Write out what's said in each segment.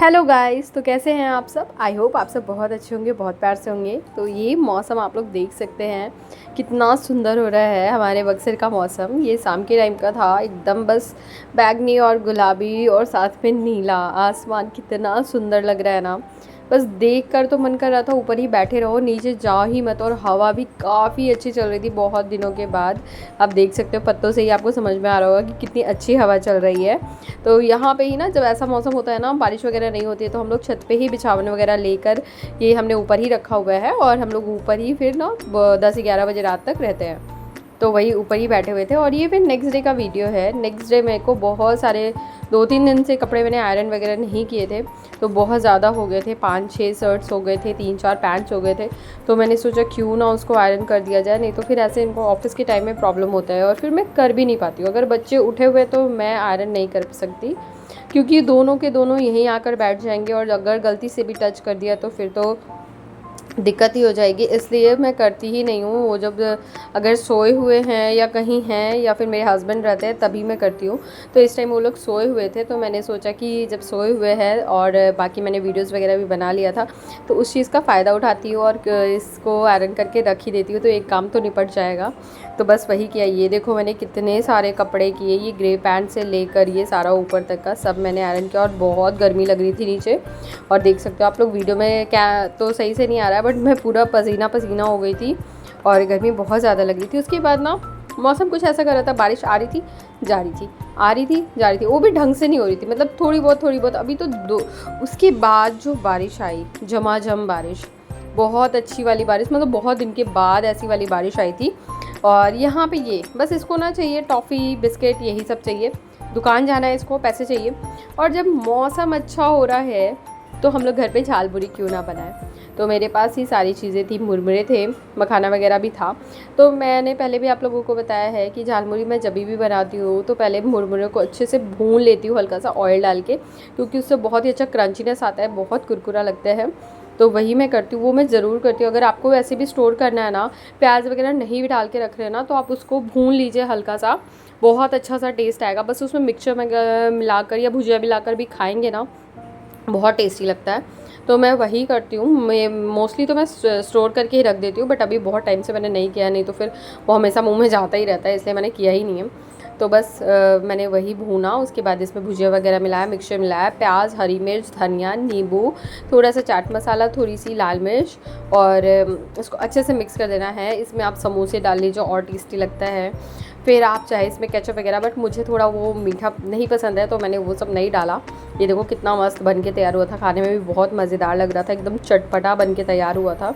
Hello guys, तो कैसे हैं आप सब। आई होप आप सब बहुत अच्छे होंगे, बहुत प्यार से होंगे। तो ये मौसम आप लोग देख सकते हैं कितना सुंदर हो रहा है। हमारे बक्सर का मौसम ये शाम के टाइम का था, एकदम बस बैगनी और गुलाबी और साथ में नीला आसमान, कितना सुंदर लग रहा है ना। बस देख कर तो मन कर रहा था ऊपर ही बैठे रहो, नीचे जाओ ही मत। और हवा भी काफ़ी अच्छी चल रही थी बहुत दिनों के बाद। आप देख सकते हो पत्तों से ही आपको समझ में आ रहा होगा कि कितनी अच्छी हवा चल रही है। तो यहाँ पे ही ना, जब ऐसा मौसम होता है ना, बारिश वगैरह नहीं होती है, तो हम लोग छत पे ही बिछावन वगैरह लेकर ये हमने ऊपर ही रखा हुआ है। और हम लोग ऊपर ही फिर ना 10-11 बजे रात तक रहते हैं। तो वही ऊपर ही बैठे हुए थे। और ये फिर नेक्स्ट डे का वीडियो है। नेक्स्ट डे मेरे को बहुत सारे 2-3 दिन से कपड़े मैंने आयरन वगैरह नहीं किए थे, तो बहुत ज़्यादा हो गए थे। 5-6 शर्ट्स हो गए थे, 3-4 पैंट्स हो गए थे। तो मैंने सोचा क्यों ना उसको आयरन कर दिया जाए, नहीं तो फिर ऐसे इनको ऑफिस के टाइम में प्रॉब्लम होता है और फिर मैं कर भी नहीं पाती हूँ। अगर बच्चे उठे हुए तो मैं आयरन नहीं कर सकती, क्योंकि दोनों के दोनों यहीं आकर बैठ जाएंगे और अगर गलती से भी टच कर दिया तो फिर तो दिक्कत ही हो जाएगी। इसलिए मैं करती ही नहीं हूँ। वो जब अगर सोए हुए हैं या कहीं हैं या फिर मेरे हस्बैंड रहते हैं तभी मैं करती हूँ। तो इस टाइम वो लोग सोए हुए थे, तो मैंने सोचा कि जब सोए हुए हैं और बाकी मैंने वीडियोस वगैरह भी बना लिया था, तो उस चीज़ का फ़ायदा उठाती हूँ और इसको आयरन करके रख ही देती हूँ, तो एक काम तो निपट जाएगा। तो बस वही किया। ये देखो मैंने कितने सारे कपड़े किए, ये ग्रे पैंट से लेकर ये सारा ऊपर तक का सब मैंने आयरन किया। और बहुत गर्मी लग रही थी नीचे, और देख सकते हो आप लोग वीडियो में क्या तो सही से नहीं आ रहा है, बट मैं पूरा पसीना पसीना हो गई थी और गर्मी बहुत ज़्यादा लग रही थी। उसके बाद ना मौसम कुछ ऐसा कर रहा था, बारिश आ रही थी जा रही थी, आ रही थी जा रही थी, वो भी ढंग से नहीं हो रही थी, मतलब थोड़ी बहुत। अभी तो उसके बाद जो बारिश आई, झमाझम बारिश, बहुत अच्छी वाली बारिश, मतलब बहुत दिन के बाद ऐसी वाली बारिश आई थी। और यहाँ पे ये बस इसको ना चाहिए टॉफ़ी बिस्किट, यही सब चाहिए। दुकान जाना है, इसको पैसे चाहिए। और जब मौसम अच्छा हो रहा है तो हम लोग घर पे झालमुड़ी क्यों ना बनाएं। तो मेरे पास ही सारी चीज़ें थी, मुरमुरे थे, मखाना वगैरह भी था। तो मैंने पहले भी आप लोगों को बताया है कि झालमुड़ी मैं जब भी बनाती हूँ तो पहले मुरमुरे को अच्छे से भून लेती हूँ हल्का सा ऑयल डाल के, क्योंकि उससे बहुत ही अच्छा क्रंचीनेस आता है, बहुत कुरकुरा लगता है। तो वही मैं करती हूँ, वो मैं ज़रूर करती हूँ। अगर आपको वैसे भी स्टोर करना है ना, प्याज वगैरह नहीं भी डाल के रख रहे हैं ना, तो आप उसको भून लीजिए हल्का सा, बहुत अच्छा सा टेस्ट आएगा। बस उसमें मिक्सचर में मिलाकर या भुजिया मिलाकर भी खाएंगे ना, बहुत टेस्टी लगता है। तो मैं वही करती हूँ। मैं मोस्टली तो मैं स्टोर करके ही रख देती हूँ, बट अभी बहुत टाइम से मैंने नहीं किया, नहीं तो फिर वो हमेशा मुंह में जाता ही रहता है, इसलिए मैंने किया ही नहीं है। तो बस मैंने वही भूना, उसके बाद इसमें भुजिया वगैरह मिलाया, मिक्सचर मिलाया, प्याज, हरी मिर्च, धनिया, नींबू, थोड़ा सा चाट मसाला, थोड़ी सी लाल मिर्च, और इसको अच्छे से मिक्स कर देना है। इसमें आप समोसे डाल लीजिए और टेस्टी लगता है। फिर आप चाहे इसमें केचप वगैरह, बट मुझे थोड़ा वो मीठा नहीं पसंद है, तो मैंने वो सब नहीं डाला। ये देखो कितना मस्त बन के तैयार हुआ था, खाने में भी बहुत मज़ेदार लग रहा था, एकदम चटपटा बन के तैयार हुआ था।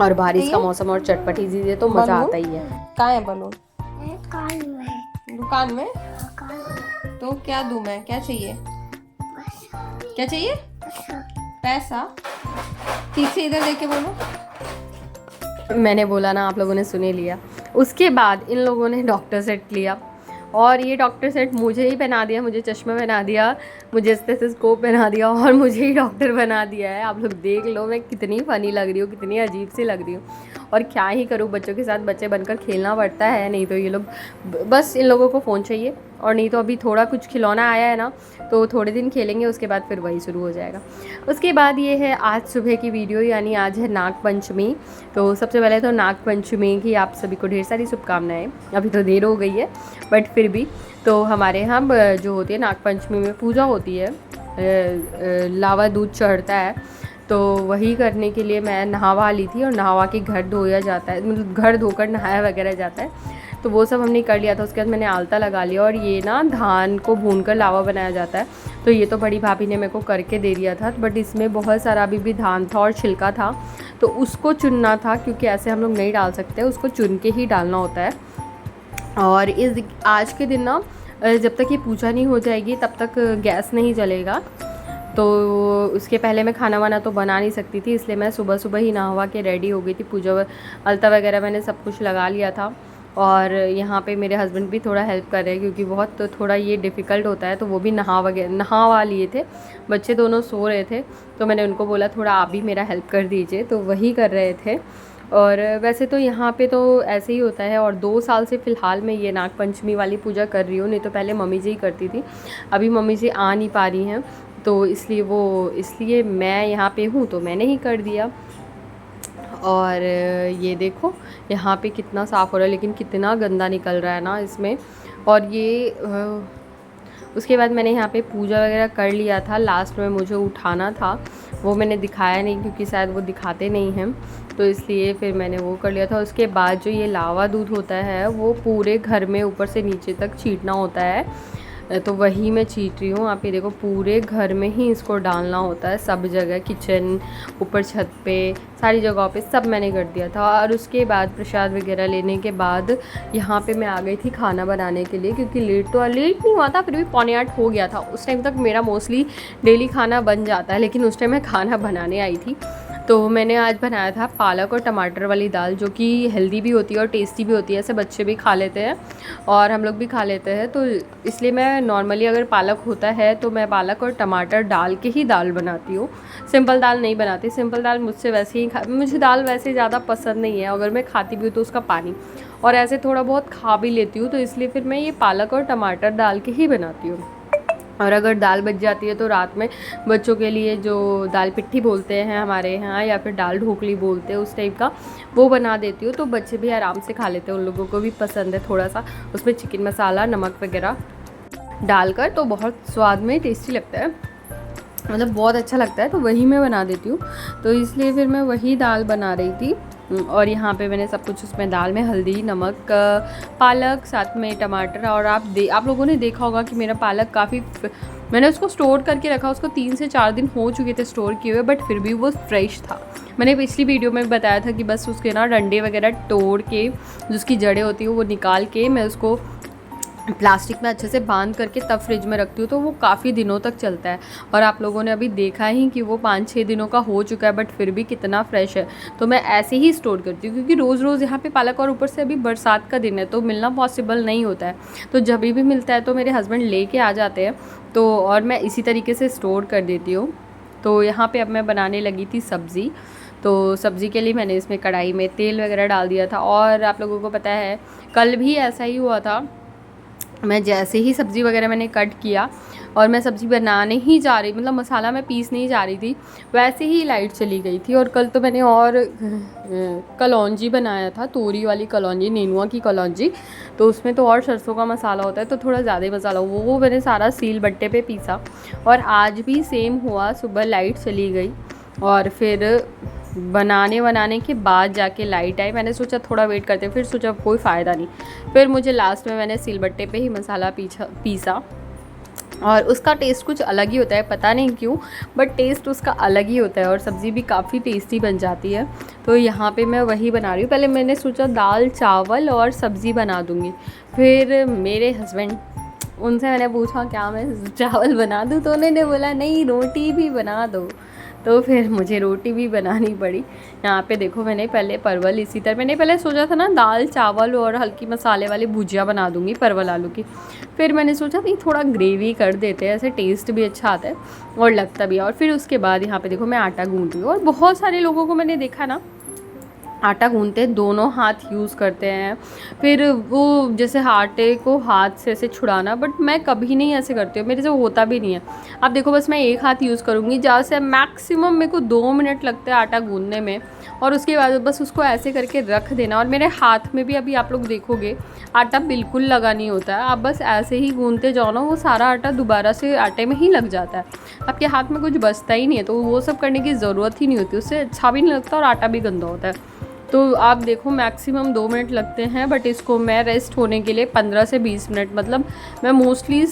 और बारिश का मौसम और चटपटी चीज़ें तो मज़ा आता ही है। कहाँ है बलून? दुकान में। तो क्या दूँ मैं, क्या चाहिए, क्या चाहिए? पैसा। ठीक से इधर देख के बोलो। मैंने बोला ना, आप लोगों ने सुने लिया। उसके बाद इन लोगों ने डॉक्टर सेट लिया, और ये डॉक्टर सेट मुझे ही पहना दिया, मुझे चश्मा पहना दिया, मुझे स्टेथोस्कोप पहना दिया और मुझे ही डॉक्टर बना दिया है। आप लोग देख लो मैं कितनी फ़नी लग रही हूँ, कितनी अजीब सी लग रही हूँ। और क्या ही करूँ, बच्चों के साथ बच्चे बनकर खेलना पड़ता है, नहीं तो ये लोग बस इन लोगों को फ़ोन चाहिए। और नहीं तो अभी थोड़ा कुछ खिलौना आया है ना, तो थोड़े दिन खेलेंगे, उसके बाद फिर वही शुरू हो जाएगा। उसके बाद ये है आज सुबह की वीडियो, यानी आज है नाग पंचमी। तो सबसे पहले तो नाग पंचमी की आप सभी को ढेर सारी शुभकामनाएं। अभी तो देर हो गई है, बट फिर भी तो हमारे यहाँ जो होती है नाग पंचमी में पूजा होती है, लावा दूध चढ़ता है। तो वही करने के लिए मैं नहावा ली थी, और नहावा के घर धोया जाता है, मतलब घर धोकर नहाया वगैरह जाता है, तो वो सब हमने कर लिया था। उसके बाद मैंने आलता लगा लिया, और ये ना धान को भूनकर लावा बनाया जाता है। तो ये तो बड़ी भाभी ने मेरे को करके दे दिया था, बट इसमें बहुत सारा अभी भी धान था और छिलका था, तो उसको चुनना था, क्योंकि ऐसे हम लोग नहीं डाल सकते, उसको चुन के ही डालना होता है। और इस आज के दिन ना, जब तक ये पूजा नहीं हो जाएगी तब तक गैस नहीं जलेगा। तो उसके पहले मैं खाना वाना तो बना नहीं सकती थी, इसलिए मैं सुबह सुबह ही नहा के रेडी हो गई थी। पूजा अलता वगैरह मैंने सब कुछ लगा लिया था। और यहाँ पे मेरे हस्बैंड भी थोड़ा हेल्प कर रहे हैं, क्योंकि बहुत तो थोड़ा ये डिफ़िकल्ट होता है, तो वो भी नहावा लिए थे। बच्चे दोनों सो रहे थे, तो मैंने उनको बोला थोड़ा आप भी मेरा हेल्प कर दीजिए, तो वही कर रहे थे। और वैसे तो यहाँ पे तो ऐसे ही होता है। और 2 साल से फ़िलहाल मैं ये नाग पंचमी वाली पूजा कर रही हूँ, नहीं तो पहले मम्मी जी ही करती थी। अभी मम्मी जी आ नहीं पा रही हैं, तो इसलिए मैं यहाँ पे हूँ तो मैंने ही कर दिया। और ये देखो यहाँ पे कितना साफ़ हो रहा है, लेकिन कितना गंदा निकल रहा है ना इसमें। और ये उसके बाद मैंने यहाँ पे पूजा वगैरह कर लिया था। लास्ट में मुझे उठाना था, वो मैंने दिखाया नहीं क्योंकि शायद वो दिखाते नहीं हैं, तो इसलिए फिर मैंने वो कर लिया था। उसके बाद जो ये लावा दूध होता है वो पूरे घर में ऊपर से नीचे तक छींटना होता है, तो वही मैं छीट रही हूँ। आप ये देखो पूरे घर में ही इसको डालना होता है, सब जगह, किचन, ऊपर छत पे, सारी जगहों पे सब मैंने कर दिया था। और उसके बाद प्रसाद वगैरह लेने के बाद यहाँ पे मैं आ गई थी खाना बनाने के लिए, क्योंकि लेट नहीं हुआ था, फिर भी 7:45 हो गया था। उस टाइम तक मेरा मोस्टली डेली खाना बन जाता है, लेकिन उस टाइम मैं खाना बनाने आई थी। तो मैंने आज बनाया था पालक और टमाटर वाली दाल, जो कि हेल्दी भी होती है और टेस्टी भी होती है। ऐसे बच्चे भी खा लेते हैं और हम लोग भी खा लेते हैं, तो इसलिए मैं नॉर्मली अगर पालक होता है तो मैं पालक और टमाटर डाल के ही दाल बनाती हूँ। सिंपल दाल नहीं बनाती। सिंपल दाल मुझसे वैसे ही मुझे दाल वैसे ज़्यादा पसंद नहीं है, अगर मैं खाती भी हूँ तो उसका पानी, और ऐसे थोड़ा बहुत खा भी लेती हूँ, तो इसलिए फिर मैं ये पालक और टमाटर डाल के ही बनाती हूँ। और अगर दाल बच जाती है तो रात में बच्चों के लिए जो दाल पिट्ठी बोलते हैं हमारे यहाँ, या फिर दाल ढोकली बोलते हैं, उस टाइप का वो बना देती हूँ, तो बच्चे भी आराम से खा लेते हैं। उन लोगों को भी पसंद है थोड़ा सा उसमें चिकन मसाला, नमक वगैरह डालकर, तो बहुत स्वाद में टेस्टी लगता है, मतलब बहुत अच्छा लगता है, तो वही मैं बना देती हूँ। तो इसलिए फिर मैं वही दाल बना रही थी। और यहाँ पे मैंने सब कुछ उसमें दाल में हल्दी, नमक, पालक, साथ में टमाटर, और आप लोगों ने देखा होगा कि मेरा पालक काफ़ी, मैंने उसको स्टोर करके रखा, उसको 3 से 4 दिन हो चुके थे स्टोर किए हुए, बट फिर भी वो फ्रेश था। मैंने पिछली वीडियो में बताया था कि बस उसके ना डंडे वगैरह तोड़ के, जो उसकी जड़ें होती हैं वो निकाल के मैं उसको प्लास्टिक में अच्छे से बांध करके तब फ्रिज में रखती हूँ, तो वो काफ़ी दिनों तक चलता है। और आप लोगों ने अभी देखा ही कि वो 5-6 दिनों का हो चुका है, बट फिर भी कितना फ्रेश है। तो मैं ऐसे ही स्टोर करती हूँ, क्योंकि रोज़ रोज़ यहाँ पे पालक, और ऊपर से अभी बरसात का दिन है तो मिलना पॉसिबल नहीं होता है, तो जब भी मिलता है तो मेरे हस्बैंड लेके आ जाते हैं, तो और मैं इसी तरीके से स्टोर कर देती हूँ। तो यहाँ पर अब मैं बनाने लगी थी सब्ज़ी। तो सब्ज़ी के लिए मैंने इसमें कढ़ाई में तेल वगैरह डाल दिया था। और आप लोगों को पता है कल भी ऐसा ही हुआ था, मैं जैसे ही सब्ज़ी वगैरह मैंने कट किया और मैं सब्ज़ी बनाने ही जा रही, मतलब मसाला मैं पीसने ही जा रही थी, वैसे ही लाइट चली गई थी। और कल तो मैंने और कलौंजी बनाया था, तोरी वाली कलौंजी, नेनुआ की कलौंजी, तो उसमें तो और सरसों का मसाला होता है, तो थोड़ा ज़्यादा ही मसाला, वो मैंने सारा सील बट्टे पे पीसा। और आज भी सेम हुआ, सुबह लाइट चली गई और फिर बनाने के बाद जाके लाइट आई। मैंने सोचा थोड़ा वेट करते, फिर सोचा कोई फ़ायदा नहीं, फिर मुझे लास्ट में मैंने सिलबट्टे पे ही मसाला पीसा, और उसका टेस्ट कुछ अलग ही होता है, पता नहीं क्यों, बट टेस्ट उसका अलग ही होता है, और सब्ज़ी भी काफ़ी टेस्टी बन जाती है। तो यहाँ पे मैं वही बना रही हूँ। पहले मैंने सोचा दाल चावल और सब्ज़ी बना दूँगी, फिर मेरे हस्बैंड, उनसे मैंने पूछा क्या मैं चावल बना दूँ, तो उन्होंने बोला नहीं रोटी भी बना दो, तो फिर मुझे रोटी भी बनानी पड़ी। यहाँ पे देखो मैंने पहले परवल, इसी तरह मैंने पहले सोचा था ना दाल चावल और हल्की मसाले वाली भुजिया बना दूँगी परवल आलू की, फिर मैंने सोचा नहीं थोड़ा ग्रेवी कर देते हैं, ऐसे टेस्ट भी अच्छा आता है और लगता भी है। और फिर उसके बाद यहाँ पे देखो मैं आटा गूँध रही हूँ, और बहुत सारे लोगों को मैंने देखा ना आटा गूँधते दोनों हाथ यूज़ करते हैं, फिर वो जैसे आटे को हाथ से ऐसे छुड़ाना, बट मैं कभी नहीं ऐसे करती हूँ, मेरे से होता भी नहीं है। अब देखो बस मैं एक हाथ यूज़ करूँगी, ज़्यादा से मैक्सिमम मेरे को 2 मिनट लगते हैं आटा गूँधने में, और उसके बाद बस उसको ऐसे करके रख देना। और मेरे हाथ में भी अभी आप लोग देखोगे आटा बिल्कुल लगा नहीं होता है, आप बस ऐसे ही गूँधते जाओ ना, वो सारा आटा दोबारा से आटे में ही लग जाता है, आपके हाथ में कुछ बचता ही नहीं है, तो वो सब करने की ज़रूरत ही नहीं होती, उससे अच्छा भी नहीं लगता और आटा भी गंदा होता है। तो आप देखो मैक्सिमम 2 मिनट लगते हैं, बट इसको मैं रेस्ट होने के लिए 15 से 20 मिनट, मतलब मैं मोस्टली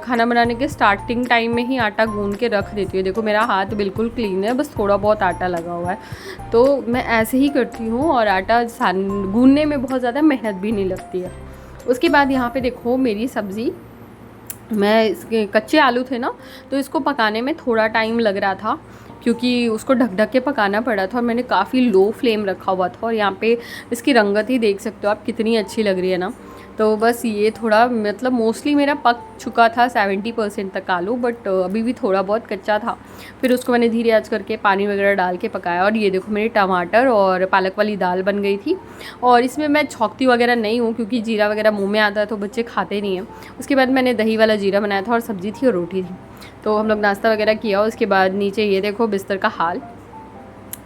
खाना बनाने के स्टार्टिंग टाइम में ही आटा गूँध के रख देती हूँ। देखो मेरा हाथ बिल्कुल क्लीन है, बस थोड़ा बहुत आटा लगा हुआ है, तो मैं ऐसे ही करती हूँ, और आटा गूँधने में बहुत ज़्यादा मेहनत भी नहीं लगती है। उसके बाद यहाँ पे देखो मेरी सब्ज़ी, मैं इसके कच्चे आलू थे ना, तो इसको पकाने में थोड़ा टाइम लग रहा था, क्योंकि उसको ढक ढक के पकाना पड़ा था, और मैंने काफ़ी लो फ्लेम रखा हुआ था। और यहाँ पे इसकी रंगत ही देख सकते हो आप कितनी अच्छी लग रही है ना। तो बस ये थोड़ा मतलब मोस्टली मेरा पक चुका था 70% तक आलू, बट अभी भी थोड़ा बहुत कच्चा था। फिर उसको मैंने धीरे आंच करके पानी वगैरह डाल के पकाया, और ये देखो मेरी टमाटर और पालक वाली दाल बन गई थी। और इसमें मैं छौंकती वगैरह नहीं हूँ, क्योंकि जीरा वगैरह मुँह में आता है तो बच्चे खाते नहीं हैं। उसके बाद मैंने दही वाला जीरा बनाया था, और सब्ज़ी थी और रोटी थी। तो हम लोग नाश्ता वगैरह किया। उसके बाद नीचे ये देखो बिस्तर का हाल,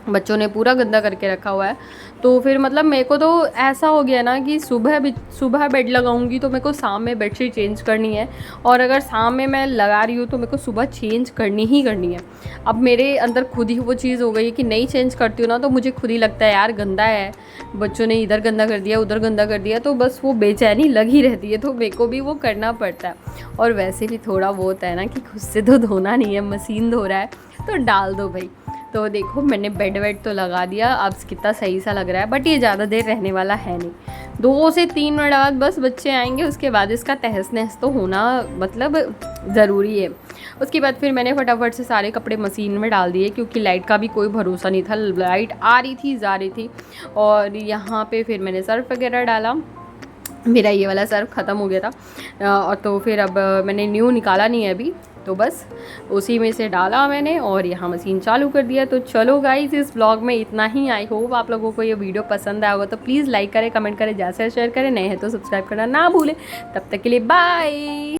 बच्चों ने पूरा गंदा करके रखा हुआ है। तो फिर मतलब मेरे को तो ऐसा हो गया ना कि सुबह बेड लगाऊंगी तो मेरे को शाम में बेडशीट चेंज करनी है, और अगर शाम में मैं लगा रही हूँ तो मेरे को सुबह चेंज करनी ही करनी है। अब मेरे अंदर खुद ही वो चीज़ हो गई कि नहीं चेंज करती हूँ ना तो मुझे खुद ही लगता है यार गंदा है, बच्चों ने इधर गंदा कर दिया उधर गंदा कर दिया, तो बस वो बेचैनी लगी रहती है। तो मेरे को भी वो करना पड़ता है। और वैसे भी थोड़ा वो होता है ना कि खुद से तो धोना नहीं है, मशीन धो रहा है तो डाल दो भाई। तो देखो मैंने बेड वेड तो लगा दिया, अब कितना सही सा लग रहा है, बट ये ज़्यादा देर रहने वाला है नहीं। 2 से 3 मिनट बाद बस बच्चे आएंगे, उसके बाद इसका तहस नहस तो होना मतलब ज़रूरी है। उसके बाद फिर मैंने फटाफट से सारे कपड़े मशीन में डाल दिए, क्योंकि लाइट का भी कोई भरोसा नहीं था, लाइट आ रही थी जा रही थी। और यहाँ पे फिर मैंने सर्फ वगैरह डाला, मेरा ये वाला सर्फ ख़त्म हो गया था। और तो फिर अब मैंने न्यू निकाला नहीं है अभी, तो बस उसी में से डाला मैंने और यहाँ मशीन चालू कर दिया। तो चलो गाइस इस व्लॉग में इतना ही। आई होप आप लोगों को ये वीडियो पसंद आया होगा, तो प्लीज़ लाइक करें, कमेंट करें, ज़्यादा से शेयर करें, नए हैं तो सब्सक्राइब करना ना भूलें। तब तक के लिए बाय।